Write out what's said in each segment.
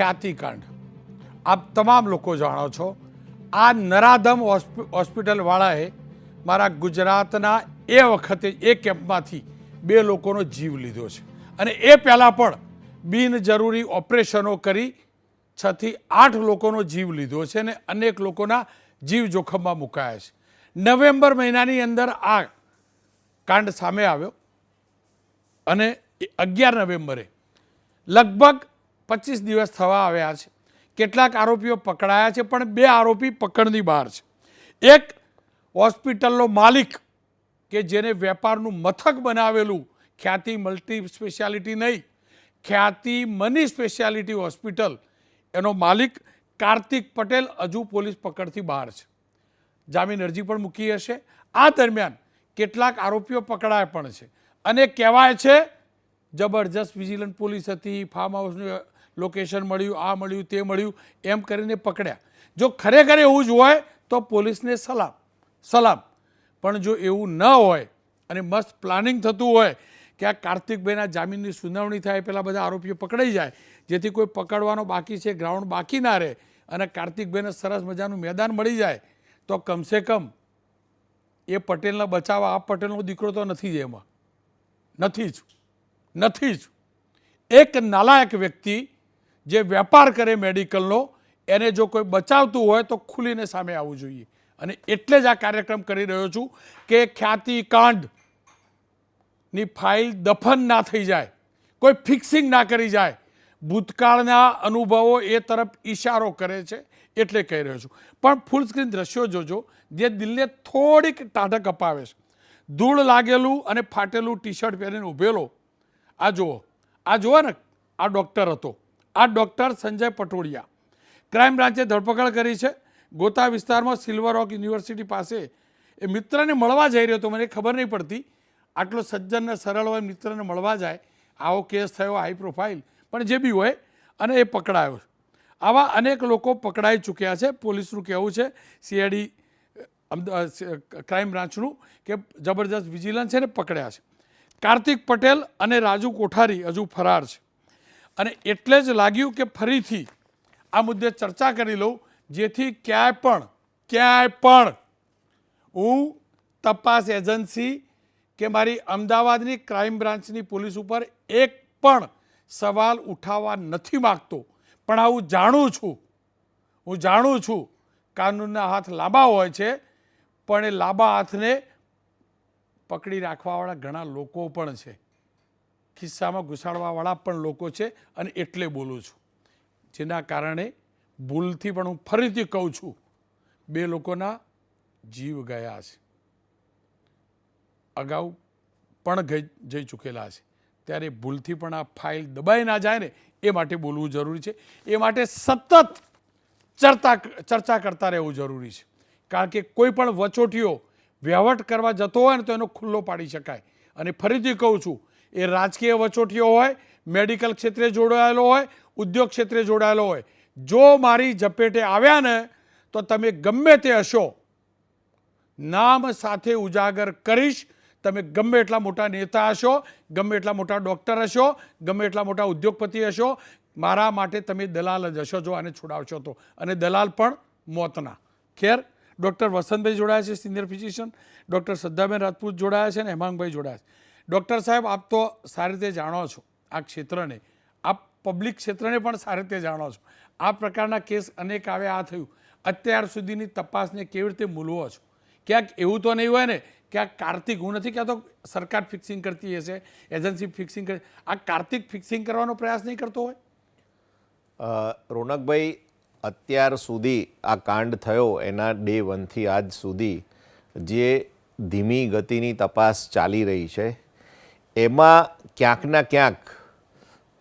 ખ્યાતિકાંડ આપ તમામ લોકો જાણો છો। આ નરાધમ હોસ્પિટલવાળાએ મારા ગુજરાતના એ વખતે એ કેમ્પમાંથી 2 લોકોનો જીવ લીધો છે અને એ પહેલાં પણ બિનજરૂરી ઓપરેશનો કરી 6 થી 8 લોકોનો જીવ લીધો છે અને અનેક લોકોના જીવ જોખમમાં મુકાયા છે। નવેમ્બર મહિનાની અંદર આ કાંડ સામે આવ્યો અને 11 નવેમ્બરે લગભગ 25 દિવસ થવા આવ્યા છે। કેટલાક આરોપીઓ પકડાયા છે પણ 2 આરોપી પકડની બહાર છે। એક હોસ્પિટલનો માલિક કે જેને વેપારનું મથક બનાવેલું ખ્યાતિ મલ્ટી સ્પેશિયાલિટી નહીં, ખ્યાતિ મની સ્પેશિયાલિટી હોસ્પિટલ, એનો માલિક કાર્તિક પટેલ હજુ પોલીસ પકડથી બહાર છે। જામીન અરજી પણ મૂકી હશે। આ દરમિયાન કેટલાક આરોપીઓ પકડાયા પણ છે અને કહેવાય છે જબરજસ્ત વિજિલન્સ પોલીસ હતી, ફાર્મ હાઉસનું લોકેશન મળ્યું, આ મળ્યું, તે મળ્યું, એમ કરીને પકડ્યા। જો ખરેખર એવું જ હોય તો પોલીસને સલામ, પણ જો એવું ન હોય અને મસ્ત પ્લાનિંગ થતું હોય કે આ કાર્તિકભાઈના જામીનની સુનાવણી થાય પહેલાં બધા આરોપીઓ પકડાઈ જાય, જેથી કોઈ પકડવાનો બાકી છે ગ્રાઉન્ડ બાકી ના રહે અને કાર્તિકભાઈને સરસ મજાનું મેદાન મળી જાય, તો કમસે કમ એ પટેલને બચાવવા આ પટેલનો દીકરો તો નથી જ, એમાં નથી જ। એક નાલાયક વ્યક્તિ જે વેપાર કરે મેડિકલનો, એને જો કોઈ બચાવતું હોય તો ખુલીને સામે આવવું જોઈએ અને એટલે જ આ કાર્યક્રમ કરી રહ્યો છું કે ખ્યાતિકાંડની ફાઇલ દફન ના થઈ જાય, કોઈ ફિક્સિંગ ના કરી જાય। ભૂતકાળના અનુભવો એ તરફ ઈશારો કરે છે એટલે કહી રહ્યો છું। પણ ફૂલ સ્ક્રીન દ્રશ્યો જોજો જે દિલને થોડીક ટાઢક અપાવે છે। ધૂળ લાગેલું અને ફાટેલું ટી શર્ટ પહેરીને ઊભેલો આ જુઓ ને, આ ડૉક્ટર હતો, આ ડૉક્ટર સંજય પટોડિયા। ક્રાઇમ બ્રાન્ચે ધરપકડ કરી છે। ગોતા વિસ્તારમાં સિલ્વર રોક યુનિવર્સિટી પાસે એ મિત્રને મળવા જઈ રહ્યો હતો, મને ખબર નહીં પડતી આટલો સજ્જન ને સરળ હોય મિત્રને મળવા જાય, આવો કેસ થયો હાઈ પ્રોફાઇલ, પણ જે બી હોય અને એ પકડાયો। આવા અનેક લોકો પકડાઈ ચૂક્યા છે। પોલીસનું કહેવું છે, CID ક્રાઇમ બ્રાન્ચનું, કે જબરજસ્ત વિજિલન્સ છે ને પકડ્યા છે। કાર્તિક પટેલ અને રાજુ કોઠારી હજુ ફરાર છે અને એટલે જ લાગ્યું કે ફરીથી આ મુદ્દે ચર્ચા કરી લઉં, જેથી ક્યાંય પણ હું તપાસ એજન્સી કે મારી અમદાવાદની ક્રાઇમ બ્રાન્ચની પોલીસ ઉપર એક પણ સવાલ ઉઠાવવા નથી માગતો, પણ આ હું જાણું છું કાનૂનના હાથ લાંબા હોય છે, પણ એ લાંબા હાથને પકડી રાખવાવાળા ઘણા લોકો પણ છે, ખિસ્સામાં ઘુસાડવાવાળા પણ લોકો છે અને એટલે બોલું છું, જેના કારણે ભૂલથી પણ હું ફરીથી કહું છું 2 લોકોના જીવ ગયા છે, અગાઉ પણ જઈ ચૂકેલા છે, ત્યારે ભૂલથી પણ આ ફાઇલ દબાઈ ના જાય ને એ માટે બોલવું જરૂરી છે। એ માટે સતત ચર્ચા કરતા રહેવું જરૂરી છે, કારણ કે કોઈ પણ વચોટીઓ વહેવટ કરવા જતો હોય ને તો એનો ખુલ્લો પાડી શકાય। અને ફરીથી કહું છું, એ રાજકીય વચોટીઓ હોય, મેડિકલ ક્ષેત્રે જોડાયેલો હોય, ઉદ્યોગ ક્ષેત્રે જોડાયેલો હોય, જો મારી ઝપેટે આવ્યા ને તો તમે ગમે તે હશો, નામ સાથે ઉજાગર કરીશ। તમે ગમે એટલા મોટા નેતા હશો, ગમે એટલા મોટા ડૉક્ટર હશો, ગમે એટલા મોટા ઉદ્યોગપતિ હશો, મારા માટે તમે દલાલ જ હશો જો આને છોડાવશો તો, અને દલાલ પણ મોતના। ખેર, ડૉક્ટર વસંતભાઈ જોડાયા છે, સિનિયર ફિઝિશિયન, ડૉક્ટર શ્રદ્ધાબેન રાજપૂત જોડાયા છે અને હેમાંગભાઈ જોડાયા છે। ડૉક્ટર સાહેબ, આપ તો સારી રીતે જાણો છો આ ક્ષેત્રને, આપ પબ્લિક ક્ષેત્રને પણ સારી રીતે જાણો છો। આ પ્રકારના કેસ અનેક આવ્યા, આ થયું, અત્યાર સુધીની તપાસને કેવી રીતે મૂલવો છો? ક્યાંક એવું તો નહીં હોય ને કે આ કાર્તિક, હું નથી કહેતો સરકાર ફિક્સિંગ કરતી હશે, એજન્સી ફિક્સિંગ કરે, આ કાર્તિક ફિક્સિંગ કરવાનો પ્રયાસ નહીં કરતો હોય? રોનકભાઈ, અત્યાર સુધી આ કાંડ થયો એના ડે 1 થી આજ સુધી જે ધીમી ગતિની તપાસ ચાલી રહી છે, એમાં ક્યાંક ના ક્યાંક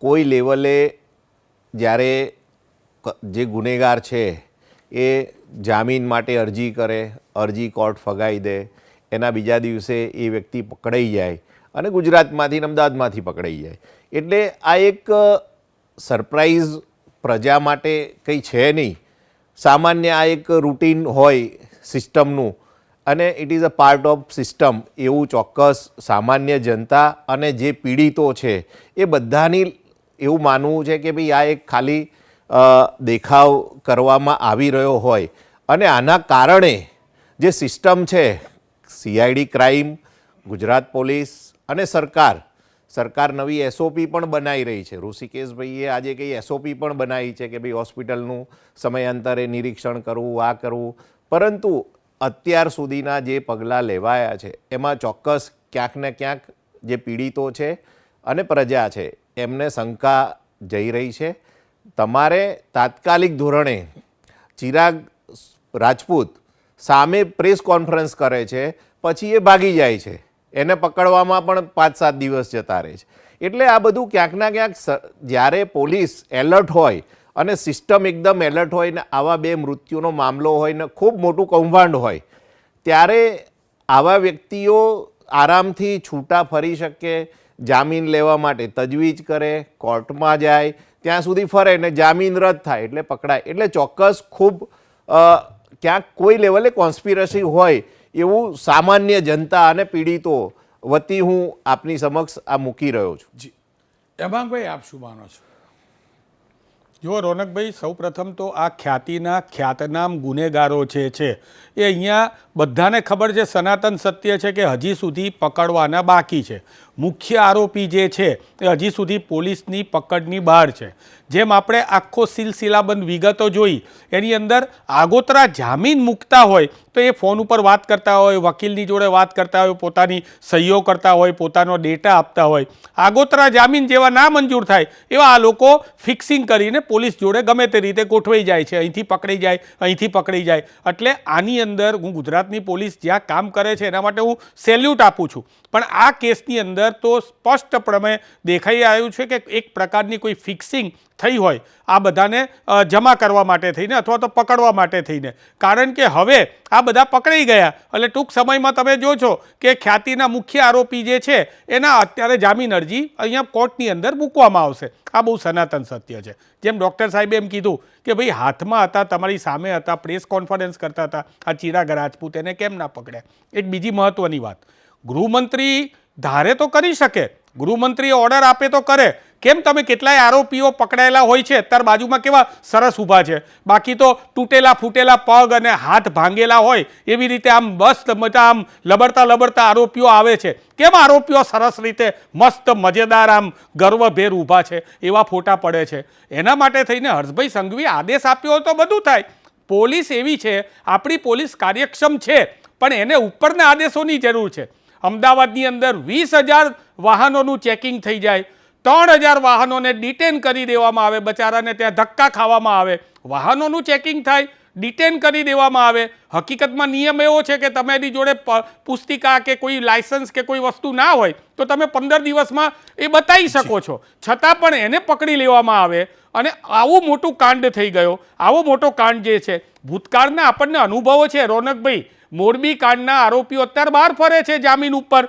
કોઈ લેવલે જ્યારે જે ગુનેગાર છે એ જામીન માટે અરજી કરે, અરજી કોર્ટ ફગાવી દે, એના બીજા દિવસે એ વ્યક્તિ પકડાઈ જાય અને ગુજરાતમાંથી અમદાવાદમાંથી પકડાઈ જાય, એટલે આ એક સરપ્રાઈઝ પ્રજા માટે કંઈ છે નહીં, સામાન્ય આ એક રૂટીન હોય સિસ્ટમનું અને it is a part of system એવું ચોક્કસ સામાન્ય જનતા અને જે પીડિતો છે એ બધાની એવું માનવું છે કે ભાઈ આ એક ખાલી દેખાવ કરવામાં આવી રહ્યો હોય અને આના કારણે જે સિસ્ટમ છે, CID ક્રાઇમ, ગુજરાત પોલીસ અને સરકાર નવી SOP પણ બનાવી રહી છે. ઋષિકેશભાઈએ આજે કંઈ SOP પણ બનાવી છે કે ભાઈ હોસ્પિટલનું સમયાંતરે નિરીક્ષણ કરવું, આ કરવું, પરંતુ અત્યાર સુધીના જે પગલાં લેવાયા છે એમાં ચોક્કસ ક્યાંક ને ક્યાંક જે પીડિતો છે અને પ્રજા છે એમને શંકા જઈ રહી છે. તમારે તાત્કાલિક ધોરણે ચિરાગ રાજપૂત સામે પ્રેસ કોન્ફરન્સ કરે છે, પછી એ ભાગી જાય છે, એને પકડવામાં પણ 5-7 દિવસ જતા રહે છે. એટલે આ બધું ક્યાંક ના ક્યાંક જ્યારે પોલીસ એલર્ટ હોય અને સિસ્ટમ એકદમ એલર્ટ હોય ને આવા 2 મૃત્યુનો મામલો હોય ને ખૂબ મોટું કૌભાંડ હોય, ત્યારે આવા વ્યક્તિઓ આરામથી છૂટા ફરી શકે, જામીન લેવા માટે તજવીજ કરે, કોર્ટમાં જાય, ત્યાં સુધી ફરે ને જામીન રદ થાય એટલે પકડાય. એટલે ચોક્કસ ખૂબ ક્યાંક કોઈ લેવલે કોન્સ્પિરસી હોય એવું સામાન્ય જનતા અને પીડિતો વતી હું આપની સમક્ષ આ મૂકી રહ્યો છું. જી, હેમાંગભાઈ, આપ શું માનો છો? જો રોનકભાઈ, સૌપ્રથમ તો આ ખ્યાતનામ ગુનેગારો છે એ અહીંયા બધાને ખબર છે, સનાતન સત્ય છે કે હજી સુધી પકડવાના બાકી છે. મુખ્ય આરોપી જે છે એ હજી સુધી પોલીસની પકડની બહાર છે. જેમ આપણે આખો સિલસિલાબંધ વિગતો જોઈ, એની અંદર આગોતરા જામીન મૂકતા હોય તો એ ફોન ઉપર વાત કરતા હોય, વકીલની જોડે વાત કરતા હોય, પોતાની સહીઓ કરતા હોય, પોતાનો ડેટા આપતા હોય. આગોતરા જામીન જેવા ના મંજૂર થાય એવા આ લોકો ફિક્સિંગ કરીને પોલીસ જોડે ગમે તે રીતે ગોઠવાઈ જાય છે, અહીંથી પકડી જાય, અહીંથી પકડી જાય. એટલે આની અંદર હું ગુજરાતની પોલીસ જ્યાં કામ કરે છે એના માટે હું સેલ્યુટ આપું છું. પણ આ કેસની અંદર તો સ્પષ્ટપણે દેખાઈ આવ્યું છે કે એક પ્રકારની કોઈ ફિક્સિંગ થઈ હોય આ બધાને જમા કરવા માટે થઈને અથવા તો પકડવા માટે થઈને. કારણ કે હવે આ બધા પકડાઈ ગયા એટલે ટૂંક સમયમાં તમે જોશો કે ખ્યાતિના મુખ્ય આરોપી જે છે એના અત્યારે જામીન અરજી અહીંયા કોર્ટની અંદર મૂકવામાં આવશે. આ બહુ સનાતન સત્ય છે. જેમ ડૉક્ટર સાહેબે એમ કીધું કે ભાઈ હાથમાં હતા, તમારી સામે હતા, પ્રેસ કોન્ફરન્સ કરતા હતા, આ ચિરાગ રાજપૂત, એને કેમ ના પકડ્યા? એક બીજી મહત્વની વાત, ગૃહમંત્રી ધારે તો કરી શકે, ગૃહમંત્રી ઓર્ડર આપે તો કરે. કેમ તમે કેટલાય આરોપીઓ પકડાયેલા હોય છે અત્યારે બાજુમાં કેવા સરસ ઊભા છે, બાકી તો તૂટેલા ફૂટેલા પગ અને હાથ ભાંગેલા હોય એવી રીતે આમ મસ્ત મજા આમ લબડતા આરોપીઓ આવે છે. કેમ આરોપીઓ સરસ રીતે મસ્ત મજેદાર આમ ગર્વભેર ઊભા છે એવા ફોટા પડે છે? એના માટે થઈને હર્ષભાઈ સંઘવીએ આદેશ આપ્યો તો બધું થાય. પોલીસ એવી છે, આપણી પોલીસ કાર્યક્ષમ છે, પણ એને ઉપરના આદેશોની જરૂર છે. અમદાવાદની અંદર 20,000 વાહનોનું ચેકિંગ થઈ જાય, 3,000 વાહનોને ડિટેન કરી દેવામાં આવે, બચારાને ત્યાં ધક્કા ખાવામાં આવે, વાહનોનું ચેકિંગ થાય, ડિટેન કરી દેવામાં આવે. હકીકતમાં નિયમ એવો છે કે તમારી જોડે પુસ્તિકા કે કોઈ લાયસન્સ કે કોઈ વસ્તુ ના હોય તો તમે 15 દિવસમાં એ બતાવી શકો છો, છતાં પણ એને પકડી લેવામાં આવે. અને આવું મોટું કાંડ થઈ ગયો. આવો મોટો કાંડ જે છે, ભૂતકાળના આપણને અનુભવો છે રોનકભાઈ. મોરબી કાંડના આરોપીઓ અત્યારે બહાર ફરે છે જામીન ઉપર.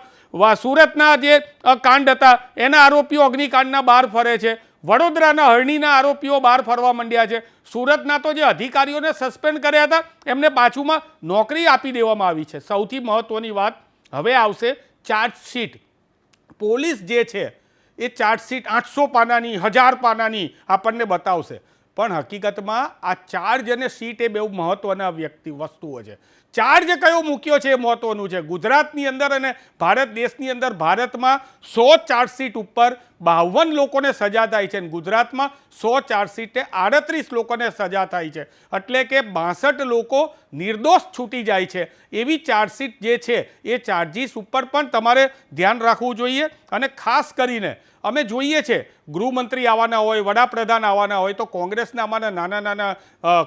સુરતના જે કાંડ હતા એના આરોપીઓ અગ્નિકાંડના બહાર ફરે છે. વડોદરાના હરણીના આરોપીઓ બહાર ફરવા માંડ્યા છે. સુરતના તો જે અધિકારીઓને સસ્પેન્ડ કર્યા હતા એમને પાછુંમાં નોકરી આપી દેવામાં આવી છે. સૌથી મહત્વની વાત, હવે આવશે ચાર્જશીટ. પોલીસ જે છે એ ચાર્જશીટ 800 પાનાની, 1000 પાનાની આપણને બતાવશે. પણ હકીકતમાં આ ચાર્જ અને શીટ એ બહુ મહત્વના વસ્તુઓ છે. ચાર્જ કયો મૂક્યો છે એ મહત્વનું છે. ગુજરાતની અંદર અને ભારત દેશની અંદર ભારતમાં 100 ચાર્જશીટ ઉપર 52 લોકોને સજા થાય છે અને ગુજરાતમાં 100 ચાર્જશીટે 38 લોકોને સજા થાય છે. એટલે કે 62 લોકો નિર્દોષ છૂટી જાય છે. એવી ચાર્જશીટ જે છે એ ચાર્જીસ ઉપર પણ તમારે ધ્યાન રાખવું જોઈએ. અને ખાસ કરીને અમે જોઈએ છે ગૃહમંત્રી આવવાના હોય, વડાપ્રધાન આવવાના હોય તો કોંગ્રેસના અમારા નાના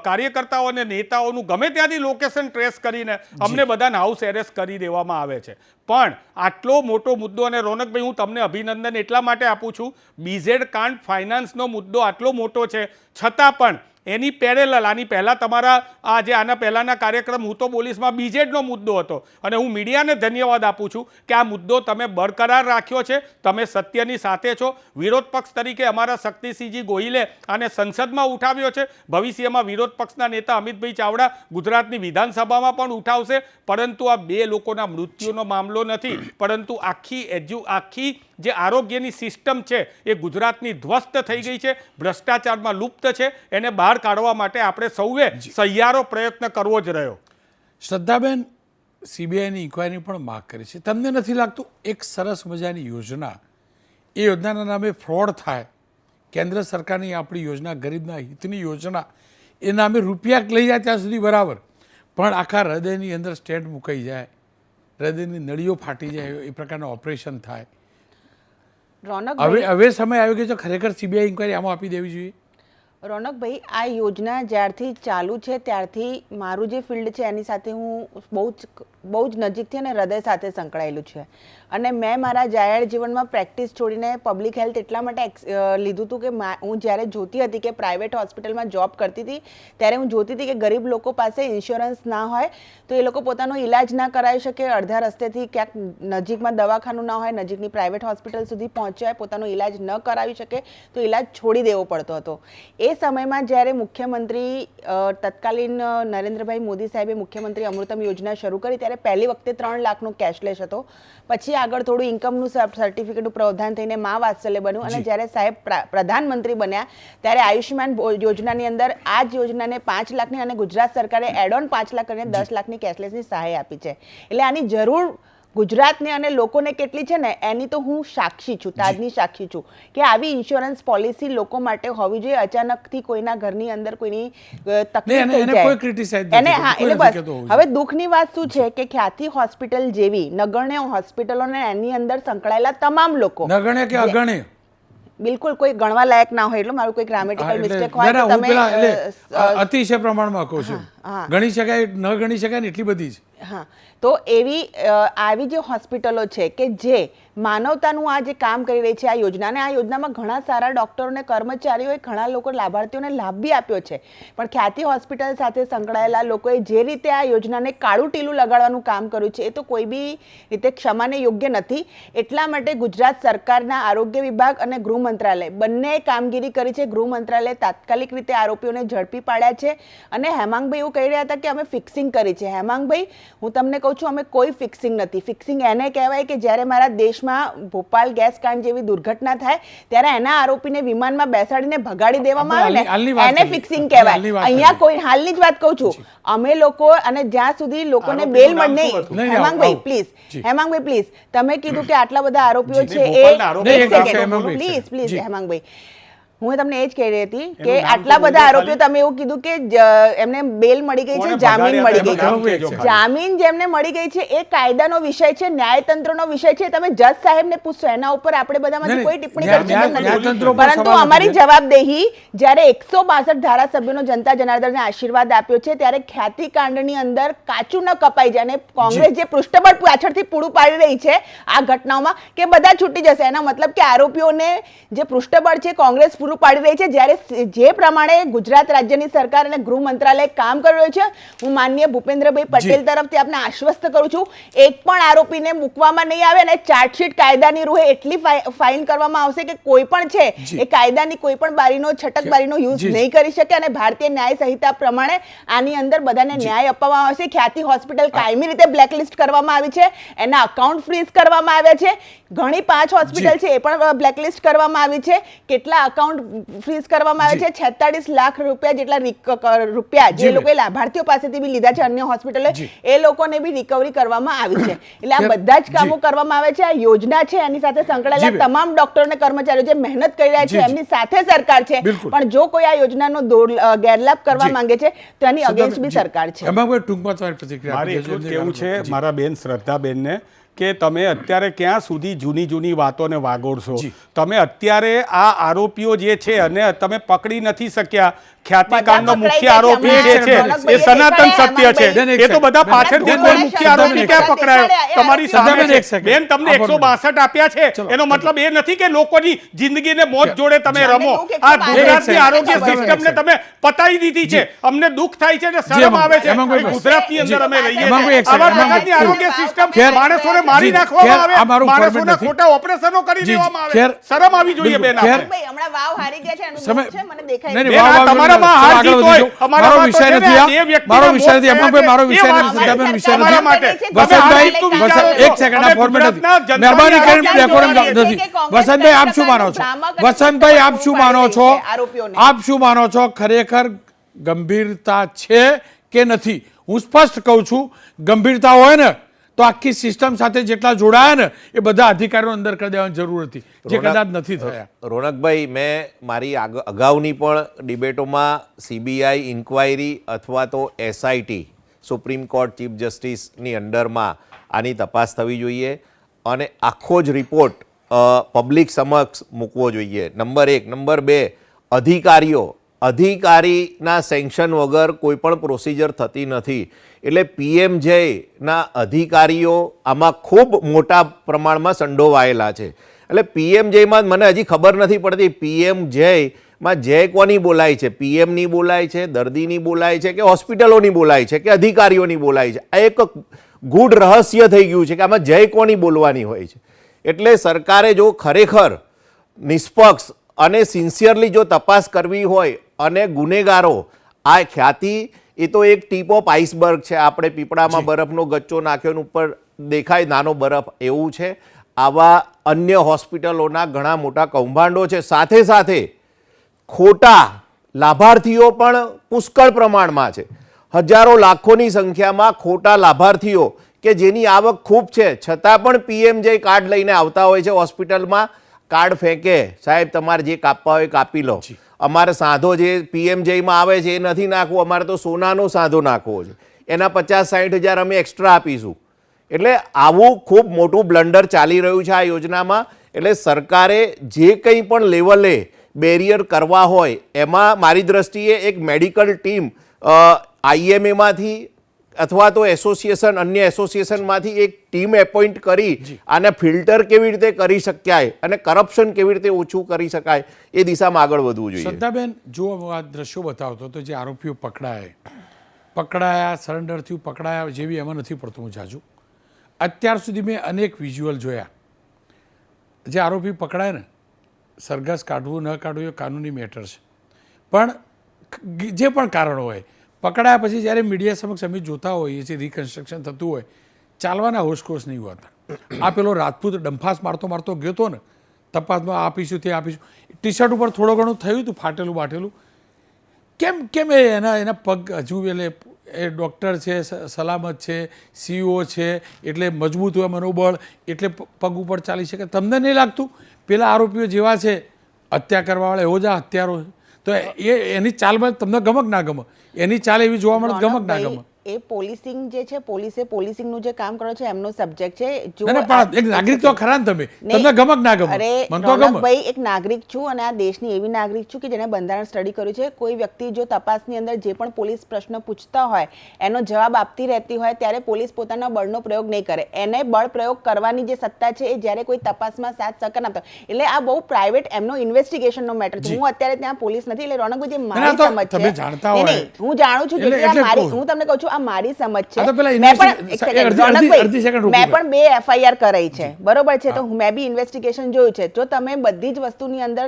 કાર્યકર્તાઓ અને નેતાઓનું ગમે ત્યાંથી લોકેશન ટ્રેસ કરીને અમને બધાને હાઉસ એરેસ્ટ કરી દેવામાં આવે છે. પણ આટલો મોટો મુદ્દો, અને રોનકભાઈ હું તમને અભિનંદન એટલા માટે આપું છું, BZ કાંડ ફાઇનાન્સનો મુદ્દો આટલો મોટો છે છતાં પણ એની પેરેલલ આની પહેલાં તમારા આ જે આના પહેલાંના કાર્યક્રમ હું તો બોલીશમાં બીજેડનો મુદ્દો હતો અને હું મીડિયાને ધન્યવાદ આપું છું કે આ મુદ્દો તમે બરકરાર રાખ્યો છે, તમે સત્યની સાથે છો. વિરોધ પક્ષ તરીકે અમારા શક્તિસિંહજી ગોહિલે આને સંસદમાં ઉઠાવ્યો છે. ભવિષ્યમાં વિરોધ પક્ષના નેતા અમિતભાઈ ચાવડા ગુજરાતની વિધાનસભામાં પણ ઉઠાવશે. પરંતુ આ બે લોકોના મૃત્યુનો મામલો નથી, પરંતુ આખી જે આરોગ્યની સિસ્ટમ છે એ ગુજરાતની ધ્વસ્ત થઈ ગઈ છે, ભ્રષ્ટાચારમાં લુપ્ત છે. એને બહાર કાઢવા માટે આપણે સૌએ સહિયારો પ્રયત્ન કરવો જ રહ્યો. શ્રદ્ધાબેન, સીબીઆઈની ઇન્કવાયરી પણ માગ કરી છે. તમને નથી લાગતું એક સરસ મજાની યોજના, એ યોજનાના નામે ફ્રોડ થાય? કેન્દ્ર સરકારની આપણી યોજના, ગરીબના હિતની યોજના, એ નામે રૂપિયા લઈ જાય ત્યાં સુધી બરાબર, પણ આખા હૃદયની અંદર સ્ટેન્ટ મુકાઈ જાય, હૃદયની નળીઓ ફાટી જાય, એ પ્રકારના ઓપરેશન થાય. હવે સમય આવી ગયો છે ખરેખર સીબીઆઈ ઇન્કવાયરી આમાં આપી દેવી જોઈએ. રોનકભાઈ, આ યોજના જ્યારથી ચાલુ છે ત્યારથી મારું જે ફિલ્ડ છે એની સાથે હું બહુ જ નજીકથી અને હૃદય સાથે સંકળાયેલું છે. અને મેં મારા જાહેર જીવનમાં પ્રેક્ટિસ છોડીને પબ્લિક હેલ્થ એટલા માટે લીધું હતું કે હું જ્યારે જોતી હતી કે પ્રાઇવેટ હોસ્પિટલમાં જોબ કરતી હતી ત્યારે હું જોતી હતી કે ગરીબ લોકો પાસે ઇન્સ્યોરન્સ ના હોય તો એ લોકો પોતાનો ઈલાજ ના કરાવી શકે, અડધા રસ્તેથી ક્યાંક નજીકમાં દવાખાનું ના હોય, નજીકની પ્રાઇવેટ હોસ્પિટલ સુધી પહોંચ્યા પોતાનો ઈલાજ ન કરાવી શકે તો ઈલાજ છોડી દેવો પડતો હતો. એ સમયમાં જ્યારે મુખ્યમંત્રી તત્કાલીન નરેન્દ્રભાઈ મોદી સાહેબે મુખ્યમંત્રી અમૃતમ યોજના શરૂ કરી ત્યારે પહેલી વખતે 3 લાખનો કેશલેસ હતો. પછી આગળ થોડું ઇન્કમનું સર્ટિફિકેટનું પ્રાવધાન થઈને મા વાત્સલ્ય બન્યું અને જ્યારે સાહેબ પ્રધાનમંત્રી બન્યા ત્યારે આયુષ્યમાન યોજનાની અંદર આ જ યોજનાને 5 લાખની અને ગુજરાત સરકારે એડ ઓન 5 લાખ અને 10 લાખની કેશલેસની સહાય આપી છે. એટલે આની જરૂર ગુજરાતને અને લોકોને કેટલી છે ને એની તો હું સાક્ષી છું, તાજની સાક્ષી છું કે આવી ઇન્સ્યોરન્સ પોલિસી લોકો માટે હોવી જોઈએ. અચાનકથી કોઈના ઘરની અંદર કોઈની તકલીફ થઈ જાય એને, હા, એટલે બસ હવે દુઃખની વાત શું છે કે ખ્યાતિ હોસ્પિટલ જેવી નગણ્ય હોસ્પિટલોને એની અંદર સંકળાયેલા તમામ લોકો, નગણ્ય કે અગણ્ય, બિલકુલ કોઈ ગણવા લાયક ના હોય, એટલું મારું કોઈ ગ્રામેટિકલ મિસ્ટેક હોય તો તમે અતિશય પ્રમાણમાં કહું છું, ગણી શકાય ન ગણી શકાય ને એટલી બધી જ. હા, તો આવી જે હોસ્પિટલો છે કે જે માનવતાનું આ જે કામ કરી રહી છે આ યોજના, અને આ યોજનામાં ઘણા સારા ડોક્ટરોને કર્મચારીઓએ ઘણા લોકો લાભાર્થીઓને લાભ બી આપ્યો છે, પણ ખ્યાતિ હોસ્પિટલ સાથે સંકળાયેલા લોકોએ જે રીતે આ યોજનાને કાળું ટીલું લગાડવાનું કામ કર્યું છે એ તો કોઈ બી રીતે ક્ષમાને યોગ્ય નથી. એટલા માટે ગુજરાત સરકારના આરોગ્ય વિભાગ અને ગૃહ મંત્રાલય બંને કામગીરી કરી છે. ગૃહ મંત્રાલયે તાત્કાલિક રીતે આરોપીઓને ઝડપી પાડ્યા છે અને હેમાંગભાઈ એવું કહી રહ્યા હતા કે અમે ફિક્સિંગ કરી છે. હેમાંગભાઈ, હું તમને કહું છું, અમે કોઈ ફિક્સિંગ નથી. ફિક્સિંગ એને કહેવાય કે જ્યારે મારા દેશમાં ભોપાલ ગેસ કાંડ જેવી દુર્ઘટના થાય ત્યારે એના આરોપીને વિમાનમાં બેસાડીને ભગાડી દેવામાં આવે ને એને ફિક્સિંગ કહેવાય. અહીંયા કોઈ હાલની જ વાત કહું છું, અમે લોકો અને જ્યાં સુધી લોકોને બેલ મળે નહીં. હેમાંગભાઈ પ્લીઝ, તમે કીધું કે આટલા બધા આરોપીઓ છે એ પ્લીઝ હેમાંગભાઈ, હું તમને એ જ કહી રહી હતી કે આટલા બધા આરોપીઓ, તમે એવું કીધું કે એમને બેલ મળી ગઈ છે, જામીન મળી ગઈ છે. જામીન જેમને મળી ગઈ છે એ કાયદાનો વિષય છે, ન્યાયતંત્રનો વિષય છે. તમે જજ સાહેબને પૂછશો, એના ઉપર આપણે બધામાંથી કોઈ ટિપ્પણી કરી શકતા નથી. પરંતુ અમારી જવાબદેહી જ્યારે 162 ધારાસભ્યોનો જનતા જનાર્દનને આશીર્વાદ આપ્યો છે ત્યારે ખ્યાતિ કાંડની અંદર કાચું ન કપાઈ જાય અને કોંગ્રેસ જે પૃષ્ઠબળ પાછળથી પૂરું પાડી રહી છે આ ઘટનાઓમાં કે બધા છૂટી જશે, એનો મતલબ કે આરોપીઓને જે પૃષ્ઠબળ છે કોંગ્રેસ પૂરું પાડી રહી છે. જ્યારે જે પ્રમાણે ગુજરાત રાજ્યની સરકાર અને ગૃહ મંત્રાલય કામ કરી રહ્યું છે, હું માનનીય ભૂપેન્દ્રભાઈ પટેલ તરફથી આપને આશ્વસ્ત કરું છું, એક પણ આરોપીને મૂકવામાં નહીં આવે અને ચાર્જશીટ કાયદાની રૂહે એટલી ફાઇન કરવામાં આવશે કે કોઈ પણ છે એ કાયદાની કોઈ પણ બારીનો છટક બારીનો યુઝ નહીં કરી શકે અને ભારતીય ન્યાય સંહિતા પ્રમાણે આની અંદર બધાને ન્યાય આપવામાં આવશે. ખ્યાતિ હોસ્પિટલ કાયમી રીતે બ્લેકલિસ્ટ કરવામાં આવી છે, એના અકાઉન્ટ ફ્રીઝ કરવામાં આવ્યા છે. ઘણી 5 હોસ્પિટલ છે એ પણ બ્લેકલિસ્ટ કરવામાં આવી છે. કેટલા અકાઉન્ટ ફ્રીઝ કરવામાં આવે છે, 46 લાખ રૂપિયા જેટલા રૂપિયા જે લોકોએ લાભાર્થીઓ પાસેથી બી લીધા છે અન્ય હોસ્પિટલે, એ લોકોને બી રિકવરી કરવામાં આવી છે. એટલે આ બધા જ કામો કરવામાં આવે છે. આ યોજના છે એની સાથે સંકળાયેલા તમામ ડોક્ટરો અને કર્મચારીઓ જે મહેનત કરી રહ્યા છે એમની સાથે સરકાર છે, પણ જો કોઈ આ યોજનાનો ગેરલાભ કરવા માંગે છે તો એની અગેન્સ્ટ બી સરકાર છે. મારે એટલું જ કેવું છે મારા બેન શ્રદ્ધાબેનને કે તમે અત્યારે ક્યાં સુધી જૂની વાતોને વાગોળશો. તમે અત્યારે આ આરોપીઓ જે છે અને તમે પકડી નથી શક્યા. ખ્યાતિકાંડનો મુખ્ય આરોપી જે છે એ સનાતન સત્ય છે. એ તો બધા પાછળથી કોઈ મુખ્ય આરોપી ક્યાં પકડાયો તમારી સામે છે. બેન, તમને 162 આપ્યા છે એનો મતલબ એ નથી કે લોકોની જિંદગીને મોત જોડે તમે રમો. આ ગુજરાતની આરોગ્ય સિસ્ટમને તમે પતાવી દીધી છે. અમને દુઃખ થાય છે અને શરમ આવે છે. ગુજરાતની અંદર અમે રહીએ છીએ. આવા પ્રકારની આરોગ્ય સિસ્ટમ માણસોને મારી નાખવામાં આવે, માણસોના ખોટા ઓપરેશનો કરી દેવામાં આવે. શરમ આવી જોઈએ બેન. હમણાં વાવ હારી ગયા છે એનું દુઃખ છે, મને દેખાય છે. બેન, આ તમારામાં હાર જીત હોય. અમારો વિષય નથી આ. મારો વિષય નથી. મારો વિષય નથી. તમે વિષય નથી. વસંતભાઈ, એક સેકન્ડ, આ ફોર્મેટ નથી. મહેરબાની કરીને ડેકોરમ નથી. વસંતભાઈ, આપ શું માનો છો? વસંતભાઈ, આપ શું માનો છો? આપ શું માનો છો? ખરેખર ગંભીરતા છે કે નથી? હું સ્પષ્ટ કહું છું, ગંભીરતા હોય ને તો આખી સિસ્ટમ સાથે જેટલા જોડાયા ને એ બધા અધિકારીઓ અંદર કરી દેવાની જરૂર હતી, જે કદાચ નથી થયા. રોનકભાઈ, મેં મારી અગાઉની પણ ડિબેટોમાં સીબીઆઈ ઇન્ક્વાયરી અથવા તો એસઆઈટી સુપ્રીમ કોર્ટ ચીફ જસ્ટિસની અંડરમાં આની તપાસ થવી જોઈએ અને આખો જ રિપોર્ટ પબ્લિક સમક્ષ મૂકવો જોઈએ. નંબર 1. નંબર 2, અધિકારીના સેન્કશન વગર કોઈ પણ પ્રોસિજર થતી નથી. એટલે પીએમજેના અધિકારીઓ આમાં ખૂબ મોટા પ્રમાણમાં સંડોવાયેલા છે. એટલે પીએમજેમાં મને હજી ખબર નથી પડતી પીએમજેમાં જય કોની બોલાય છે? પીએમની બોલાય છે, દર્દીની બોલાય છે, કે હોસ્પિટલોની બોલાય છે, કે અધિકારીઓની બોલાય છે? આ એક ગૂઢ રહસ્ય થઈ ગયું છે કે આમાં જય કોની બોલવાની હોય છે. એટલે સરકારે જો ખરેખર નિષ્પક્ષ અને સિન્સિયરલી જો તપાસ કરવી હોય અને ગુનેગારો, આ ખ્યાતિ એ તો એક ટીપ ઓફ આઈસબર્ગ છે. આપણે પીપળામાં બરફનો ગચ્ચો નાખ્યો ઉપર દેખાય નાનો બરફ, એવું છે. આવા અન્ય હોસ્પિટલોના ઘણા મોટા કૌભાંડો છે. સાથે સાથે ખોટા લાભાર્થીઓ પણ પુષ્કળ પ્રમાણમાં છે. હજારો લાખોની સંખ્યામાં ખોટા લાભાર્થીઓ કે જેની આવક ખૂબ છે છતાં પણ પીએમજે કાર્ડ લઈને આવતા હોય છે હોસ્પિટલમાં. કાર્ડ ફેંકે, સાહેબ તમારે જે કાપવા હોય કાપી લો. અમારે સાંધો જે પીએમજેમાં આવે છે એ નથી નાખવું, અમારે તો સોનાનો સાંધો નાખવો છે, એના 50-60 હજાર અમે એક્સ્ટ્રા આપીશું. એટલે આવું ખૂબ મોટું બ્લન્ડર ચાલી રહ્યું છે આ યોજનામાં. એટલે સરકારે જે કંઈ પણ લેવલે બેરિયર કરવા હોય એમાં મારી દ્રષ્ટિએ એક મેડિકલ ટીમ આઈએમએમાંથી અથવા તો એસોસિએશન, અન્ય એસોસિએશનમાંથી એક ટીમ એપોઇન્ટ કરી આને ફિલ્ટર કેવી રીતે કરી શકાય અને કરપ્શન કેવી રીતે ઓછું કરી શકાય એ દિશામાં આગળ વધવું જોઈએ. શ્રદ્ધાબેન, જો આ દ્રશ્યો બતાવતો તો જે આરોપીઓ પકડાયા, સરેન્ડર થયું, પકડાયા જેવી એમાં નથી પડતું હું જાજુ. અત્યાર સુધી મેં અનેક વિઝ્યુઅલ જોયા. જે આરોપી પકડાય ને, સરઘસ કાઢવું ન કાઢવું એ કાનૂની મેટર છે, પણ જે પણ કારણો હોય, પકડાયા પછી જ્યારે મીડિયા સમક્ષ અમે જોતા હોઈએ છીએ, રિકન્સ્ટ્રક્શન થતું હોય, ચાલવાના હોશકોશ નહીં હોતા. આ પેલો રાજપૂત ડંફાસ મારતો ગયો હતો ને, તપાસમાં આપીશું તે આપીશું, ટી શર્ટ ઉપર થોડું ઘણું થયું હતું ફાટેલું બાટેલું, કેમ એના પગ હજુ એટલે એ ડૉક્ટર છે, સલામત છે, સીઓ છે, એટલે મજબૂત હોય મનોબળ, એટલે પગ ઉપર ચાલી શકે. તમને નહીં લાગતું પેલા આરોપીઓ જેવા છે હત્યા કરવાવાળા એવો જ આ હત્યારો છે? તો એની ચાલમાં તમને ગમક ના ગમે? એની ચાલ એવી જોવા મળે ગમક ના ગમે? એ પોલીસિંગ જે છે, પોલીસિંગનું જે કામ કરે છે એમનો સબ્જેક્ટ છે. જો એક નાગરિક તો ખરા ને, તમને ગમક ના ગમે? અરે રોનકભાઈ, એક નાગરિક છું અને આ દેશની એવી નાગરિક છું કે જેને બંધારણ સ્ટડી કર્યું છે. કોઈ વ્યક્તિ જો તપાસની અંદર જે પણ પોલીસ પ્રશ્ન પૂછતા હોય એનો જવાબ આપતી રહેતી હોય ત્યારે પોલીસ પોતાના બળનો પ્રયોગ નહીં કરે. એને બળ પ્રયોગ કરવાની જે સત્તા છે એ જ્યારે કોઈ તપાસમાં સાથ સહકાર આપતા, એટલે આ બહુ પ્રાઇવેટ એમનો ઇન્વેસ્ટિગેશનનો મેટર છે. હું અત્યારે ત્યાં પોલીસ નથી. એટલે રોનકભાઈ, જે મારી સમજ છે, હું જાણું છું, હું તમને કહું છું આ મારી સમજ છે. મેં પણ 2 એફઆઈઆર કરાઈ છે, બરોબર છે? તો મેં બી ઇન્વેસ્ટિગેશન જોયું છે. જો તમે બધી જ વસ્તુની અંદર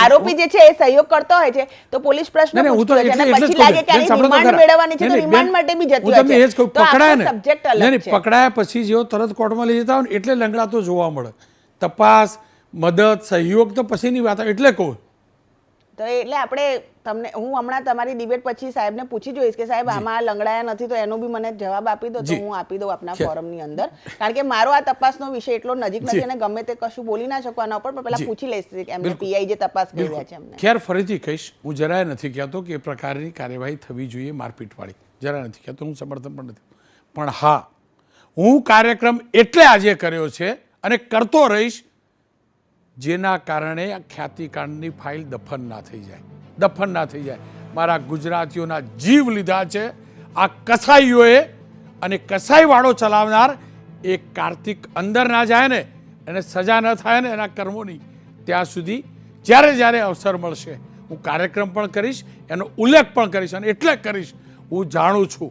આરોપી જે છે એ સહયોગ કરતો હોય છે તો પોલીસ પ્રશ્ન પૂછતો હોય છે અને પછી લાગે કે રિમાન્ડ મેળવવાની છે તો રિમાન્ડ માટે બી જતી હોય છે. તો આખો સબ્જેક્ટ અલગ છે. પકડાયા પછી જેવો તરત કોર્ટમાં લઈ જતા હોય એટલે લંગડાતો જોવા મળે. તપાસ, મદદ, સહયોગ તો પછીની વાત. એટલે કહું તો એટલે આપણે તમને, હું હમણાં તમારી ડિબેટ પછી સાહેબને પૂછી જોઈશ કે સાહેબ આમાં લંગડાયા નથી તો એનો બી મને જવાબ આપી દો, તો હું આપી દઉં આપના ફોરમની અંદર. કારણ કે મારો આ તપાસનો વિષય એટલો નજીક નથી અને ગમે તે કશું બોલી ના શકવાના ઉપર, પણ પહેલા પૂછી લઈશ એમને પીઆઈ જે તપાસ કરી રહ્યા છે એમને. ખેર, ફરીથી કહીશ, હું જરાય નથી કહેતો કે એ પ્રકારની કાર્યવાહી થવી જોઈએ મારપીટવાળી, જરાય નથી કહેતો, હું સમર્થન પણ નથી. પણ હા, હું કાર્યક્રમ એટલે આજે કર્યો છે અને કરતો રહીશ જેના કારણે આ ખ્યાતિકાંડની ફાઇલ દફન ના થઈ જાય. મારા ગુજરાતીઓના જીવ લીધા છે આ કસાઈઓએ, અને કસાઈવાળો ચલાવનાર એ કાર્તિક અંદર ના જાય ને, એને સજા ન થાય ને એના કર્મોની, ત્યાં સુધી જ્યારે અવસર મળશે હું કાર્યક્રમ પણ કરીશ, એનો ઉલ્લેખ પણ કરીશ. અને એટલે કરીશ, હું જાણું છું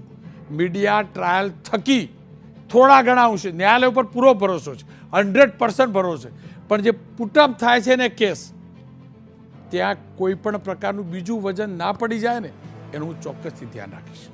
મીડિયા ટ્રાયલ થકી થોડા ઘણા અંશે ન્યાયાલય ઉપર પૂરો ભરોસો છે, 100% ભરોસો છે, પણ જે પુટઅપ થાય છે ને કેસ, ત્યાં કોઈ પણ પ્રકારનું બીજું વજન ના પડી જાય ને એનું હું ચોક્કસથી ધ્યાન રાખીશ.